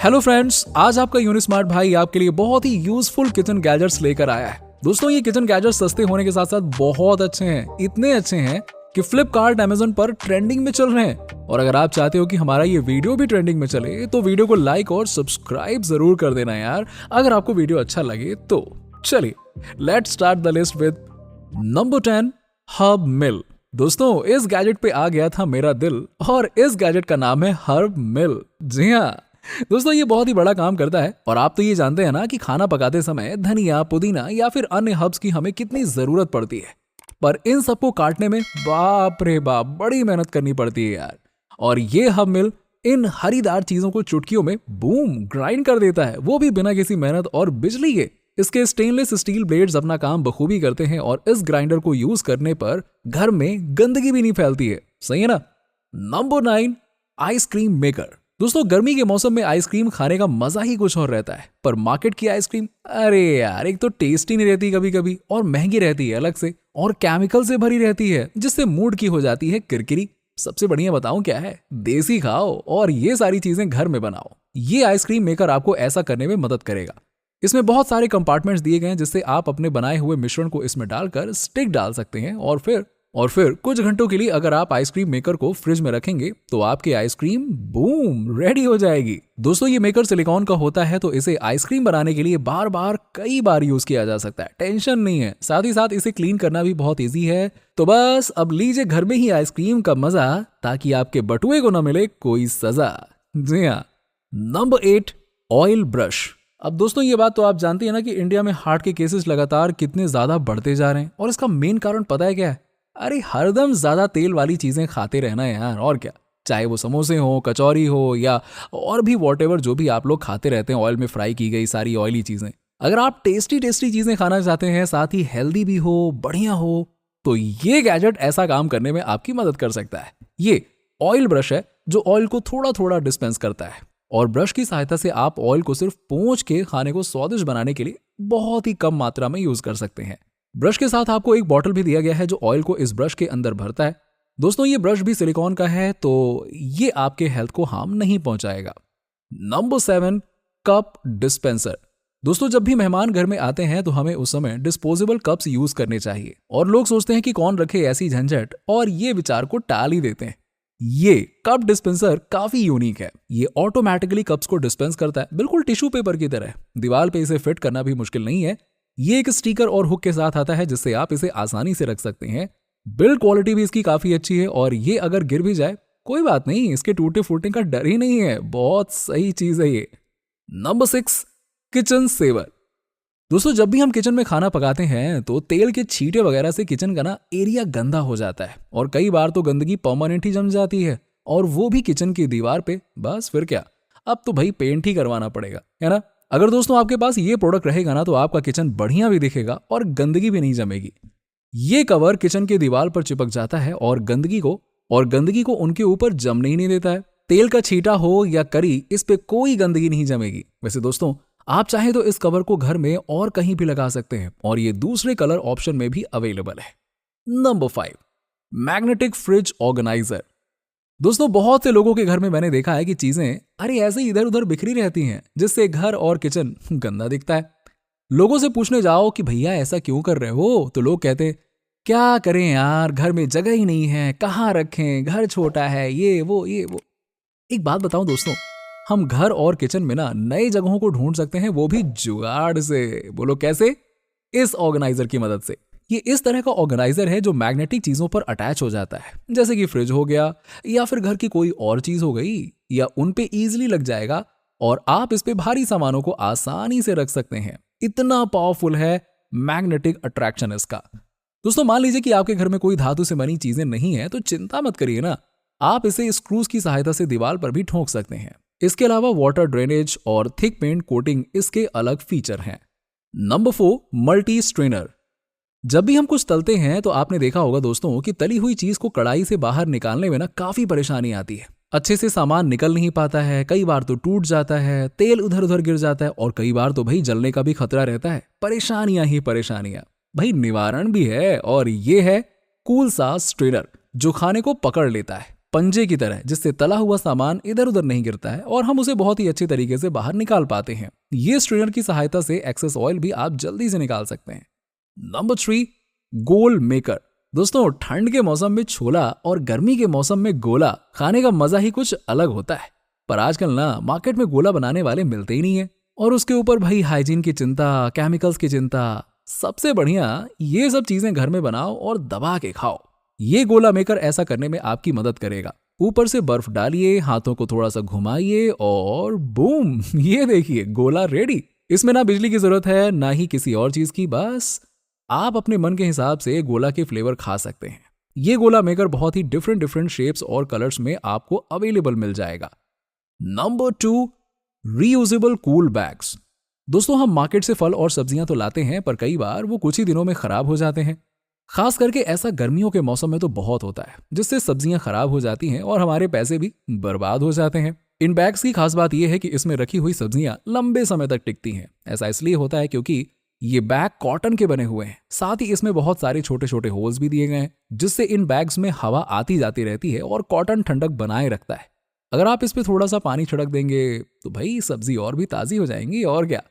Hello friends, आज आपका यूनिस्मार्ट भाई आपके लिए बहुत ही यूजफुल किचन गैजेट्स लेकर आया है। दोस्तों, ये किचन गैजेट्स सस्ते होने के साथ साथ बहुत अच्छे हैं। इतने अच्छे हैं कि फ्लिपकार्ट, अमेजन पर ट्रेंडिंग में चल रहे हैं। और अगर आप चाहते हो कि हमारा ये वीडियो भी ट्रेंडिंग में चले तो वीडियो को लाइक और सब्सक्राइब जरूर कर देना यार, अगर आपको वीडियो अच्छा लगे तो। चलिए let's start the list with number 10, herb mill. दोस्तों, इस गैजेट पे आ गया था मेरा दिल और इस गैजेट का नाम है हर्ब मिल। जी हाँ दोस्तों, ये बहुत ही बड़ा काम करता है। और आप तो ये जानते हैं ना कि खाना पकाते समय धनिया, पुदीना या फिर अन्य हर्ब्स की हमें कितनी जरूरत पड़ती है। पर इन सबको काटने में बाप रे बाप बड़ी मेहनत करनी पड़ती है यार। और ये हर्ब मिल इन हरीदार चीजों को चुटकियों में बूम ग्राइंड कर देता है, वो भी बिना किसी मेहनत और बिजली के। इसके स्टेनलेस स्टील ब्लेड्स अपना काम बखूबी करते हैं और इस ग्राइंडर को यूज करने पर घर में गंदगी भी नहीं फैलती है। सही है ना। Number 9, ice cream maker. दोस्तों, गर्मी के मौसम में आइसक्रीम खाने का मजा ही कुछ और रहता है। पर मार्केट की आइसक्रीम, अरे यार, एक तो टेस्टी नहीं रहती कभी कभी, और महंगी रहती है अलग से, और केमिकल से भरी रहती है जिससे मूड की हो जाती है किरकिरी। सबसे बढ़िया बताऊं क्या है, देसी खाओ और ये सारी चीजें घर में बनाओ। ये आइसक्रीम मेकर आपको ऐसा करने में मदद करेगा। इसमें बहुत सारे कंपार्टमेंट्स दिए गए हैं जिससे आप अपने बनाए हुए मिश्रण को इसमें डालकर स्टिक डाल सकते हैं। और फिर कुछ घंटों के लिए अगर आप आइसक्रीम मेकर को फ्रिज में रखेंगे तो आपकी आइसक्रीम बूम रेडी हो जाएगी। दोस्तों, ये मेकर सिलिकॉन का होता है तो इसे आइसक्रीम बनाने के लिए बार बार कई बार यूज किया जा सकता है। टेंशन नहीं है। साथ ही साथ इसे क्लीन करना भी बहुत इजी है। तो बस अब लीजिए घर में ही आइसक्रीम का मजा, ताकि आपके बटुए को न मिले कोई सजा। जी हाँ। Number 8, oil brush. अब दोस्तों, ये बात तो आप जानते हैं ना कि इंडिया में हार्ट के केसेस लगातार कितने ज्यादा बढ़ते जा रहे हैं। और इसका मेन कारण पता है क्या है? अरे हरदम ज्यादा तेल वाली चीजें खाते रहना है यार। और क्या, चाहे वो समोसे हो, कचौरी हो, या और भी वॉटेवर जो भी आप लोग खाते रहते हैं ऑयल में फ्राई की गई सारी ऑयली चीजें। अगर आप टेस्टी टेस्टी चीजें खाना चाहते हैं, साथ ही हेल्दी भी हो, बढ़िया हो, तो ये गैजेट ऐसा काम करने में आपकी मदद कर सकता है। ये ऑयल ब्रश है जो ऑयल को थोड़ा थोड़ा डिस्पेंस करता है। और ब्रश की सहायता से आप ऑयल को सिर्फ पोंछ के खाने को स्वादिष्ट बनाने के लिए बहुत ही कम मात्रा में यूज कर सकते हैं। ब्रश के साथ आपको एक बॉटल भी दिया गया है जो ऑयल को इस ब्रश के अंदर भरता है। दोस्तों, ये ब्रश भी सिलिकॉन का है तो ये आपके हेल्थ को हार्म नहीं पहुंचाएगा। Number 7, cup dispenser. दोस्तों, जब भी मेहमान घर में आते हैं तो हमें उस समय डिस्पोजेबल कप्स यूज करने चाहिए। और लोग सोचते हैं कि कौन रखे ऐसी झंझट, और ये विचार को टाल ही देते हैं। ये कप डिस्पेंसर काफी यूनिक है। ये ऑटोमेटिकली कप्स को डिस्पेंस करता है, बिल्कुल टिश्यू पेपर की तरह। दीवार पे इसे फिट करना भी मुश्किल नहीं है। ये एक स्टिकर और हुक के साथ आता है जिससे आप इसे आसानी से रख सकते हैं। बिल्ड क्वालिटी भी इसकी काफी अच्छी है और ये अगर गिर भी जाए कोई बात नहीं, इसके टूटे फूटने का डर ही नहीं है। बहुत सही चीज है ये। Number 6, kitchen saver. दोस्तों, जब भी हम किचन में खाना पकाते हैं तो तेल के छींटे वगैरह से किचन का ना एरिया गंदा हो जाता है। और कई बार तो गंदगी परमानेंट ही जम जाती है, और वो भी किचन की दीवार पे। बस फिर क्या, अब तो भाई पेंट ही करवाना पड़ेगा, है ना। अगर दोस्तों आपके पास ये प्रोडक्ट रहेगा ना तो आपका किचन बढ़िया भी दिखेगा और गंदगी भी नहीं जमेगी। ये कवर किचन के दीवार पर चिपक जाता है और गंदगी को उनके ऊपर जमने ही नहीं देता है। तेल का छींटा हो या करी, इस पे कोई गंदगी नहीं जमेगी। वैसे दोस्तों, आप चाहें तो इस कवर को घर में और कहीं भी लगा सकते हैं और ये दूसरे कलर ऑप्शन में भी अवेलेबल है। Number 5, magnetic fridge organiser. दोस्तों, बहुत से लोगों के घर में मैंने देखा है कि चीजें अरे ऐसे ही इधर उधर बिखरी रहती हैं, जिससे घर और किचन गंदा दिखता है। लोगों से पूछने जाओ कि भैया ऐसा क्यों कर रहे हो, तो लोग कहते हैं क्या करें यार, घर में जगह ही नहीं है, कहाँ रखें, घर छोटा है, ये वो। एक बात बताऊं दोस्तों, हम घर और किचन में ना नई जगहों को ढूंढ सकते हैं, वो भी जुगाड़ से। बोलो कैसे? इस ऑर्गेनाइजर की मदद से। ये इस तरह का ऑर्गेनाइजर है जो मैग्नेटिक चीजों पर अटैच हो जाता है, जैसे कि फ्रिज हो गया या फिर घर की कोई और चीज हो गई, या उन पे इजीली लग जाएगा और आप इस पे भारी सामानों को आसानी से रख सकते हैं। इतना पावरफुल है मैग्नेटिक अट्रैक्शन इसका। दोस्तों, मान लीजिए कि आपके घर में कोई धातु से बनी चीजें नहीं है तो चिंता मत करिए ना, आप इसे स्क्रूज की सहायता से दीवार पर भी ठोक सकते हैं। इसके अलावा वाटर ड्रेनेज और थिक पेंट कोटिंग इसके अलग फीचर हैं। Number 4, multi strainer. जब भी हम कुछ तलते हैं तो आपने देखा होगा दोस्तों कि तली हुई चीज को कढ़ाई से बाहर निकालने में ना काफी परेशानी आती है। अच्छे से सामान निकल नहीं पाता है, कई बार तो टूट जाता है, तेल उधर उधर गिर जाता है, और कई बार तो भाई जलने का भी खतरा रहता है। परेशानियां ही परेशानियां। भाई निवारण भी है, और ये है कूल सा स्ट्रेनर जो खाने को पकड़ लेता है। पंजे की तरह, जिससे तला हुआ सामान इधर उधर नहीं गिरता है और हम उसे बहुत ही अच्छी तरीके से बाहर निकाल पाते हैं। ये स्ट्रेनर की सहायता से एक्सेस ऑयल भी आप जल्दी से निकाल सकते हैं। नंबर 3, गोल मेकर। दोस्तों, ठंड के मौसम में छोला और गर्मी के मौसम में गोला खाने का मजा ही कुछ अलग होता है। पर आजकल ना मार्केट में गोला बनाने वाले मिलते ही नहीं है, और उसके ऊपर भाई हाइजीन की चिंता, केमिकल्स की चिंता। सबसे बढ़िया ये सब चीजें घर में बनाओ और दबा के खाओ। ये गोला मेकर ऐसा करने में आपकी मदद करेगा। ऊपर से बर्फ डालिए, हाथों को थोड़ा सा घुमाइए और बूम, ये देखिए गोला रेडी। इसमें ना बिजली की जरूरत है ना ही किसी और चीज की, बस आप अपने मन के हिसाब से गोला के फ्लेवर खा सकते हैं। ये गोला मेकर बहुत ही डिफरेंट शेप्स और कलर्स में आपको अवेलेबल मिल जाएगा। Number 2, reusable cool bags. दोस्तों, हम मार्केट से फल और सब्जियां तो लाते हैं, पर कई बार वो कुछ ही दिनों में खराब हो जाते हैं। खास करके ऐसा गर्मियों के मौसम में तो बहुत होता है, जिससे सब्जियां खराब हो जाती हैं और हमारे पैसे भी बर्बाद हो जाते हैं। इन बैग्स की खास बात यह है कि इसमें रखी हुई सब्जियां लंबे समय तक टिकती हैं। ऐसा इसलिए होता है क्योंकि ये बैग कॉटन के बने हुए हैं, साथ ही इसमें बहुत सारे छोटे छोटे होल्स भी दिए गए हैं, जिससे इन बैग्स में हवा आती जाती रहती है और कॉटन ठंडक बनाए रखता है। अगर आप इस पे थोड़ा सा पानी छिड़क देंगे तो भाई सब्जी और भी ताजी हो जाएंगी, और क्या।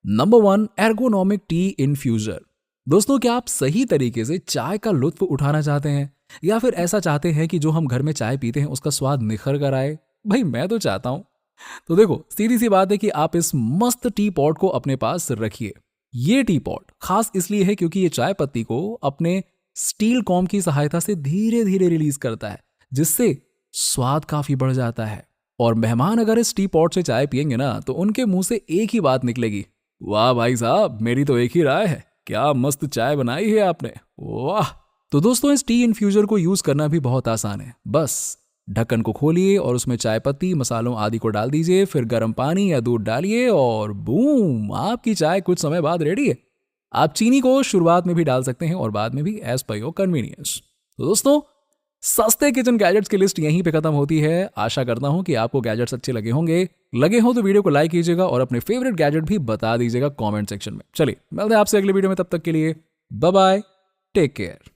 Number 1, ergonomic tea infuser. दोस्तों, क्या आप सही तरीके से चाय का लुत्फ उठाना चाहते हैं, या फिर ऐसा चाहते हैं कि जो हम घर में चाय पीते हैं उसका स्वाद निखर कर आए? भाई मैं तो चाहता हूं। तो देखो, सीधी सी बात है कि आप इस मस्त टी पॉट को अपने पास रखिए। ये टी पॉट खास इसलिए है क्योंकि ये चाय पत्ती को अपने स्टील कॉम की सहायता से धीरे धीरे रिलीज करता है, जिससे स्वाद काफी बढ़ जाता है। और मेहमान अगर इस टी पॉट से चाय पियेंगे ना, तो उनके मुंह से एक ही बात निकलेगी, वाह भाई साहब, मेरी तो एक ही राय है, क्या मस्त चाय बनाई है आपने, वाह। तो दोस्तों, इस टी इन्फ्यूजर को यूज करना भी बहुत आसान है। बस ढक्कन को खोलिए और उसमें चाय पत्ती, मसालों आदि को डाल दीजिए, फिर गर्म पानी या दूध डालिए और बूम, आपकी चाय कुछ समय बाद रेडी है। आप चीनी को शुरुआत में भी डाल सकते हैं और बाद में भी, एज पर योर कन्वीनियंस। तो दोस्तों, सस्ते किचन गैजेट्स की लिस्ट यहीं पे खत्म होती है। आशा करता हूं कि आपको गैजेट्स अच्छे लगे होंगे। लगे हो तो वीडियो को लाइक कीजिएगा और अपने फेवरेट गैजेट भी बता दीजिएगा कमेंट सेक्शन में। चलिए मिलते हैं आपसे अगले वीडियो में, तब तक के लिए बाय बाय, टेक केयर।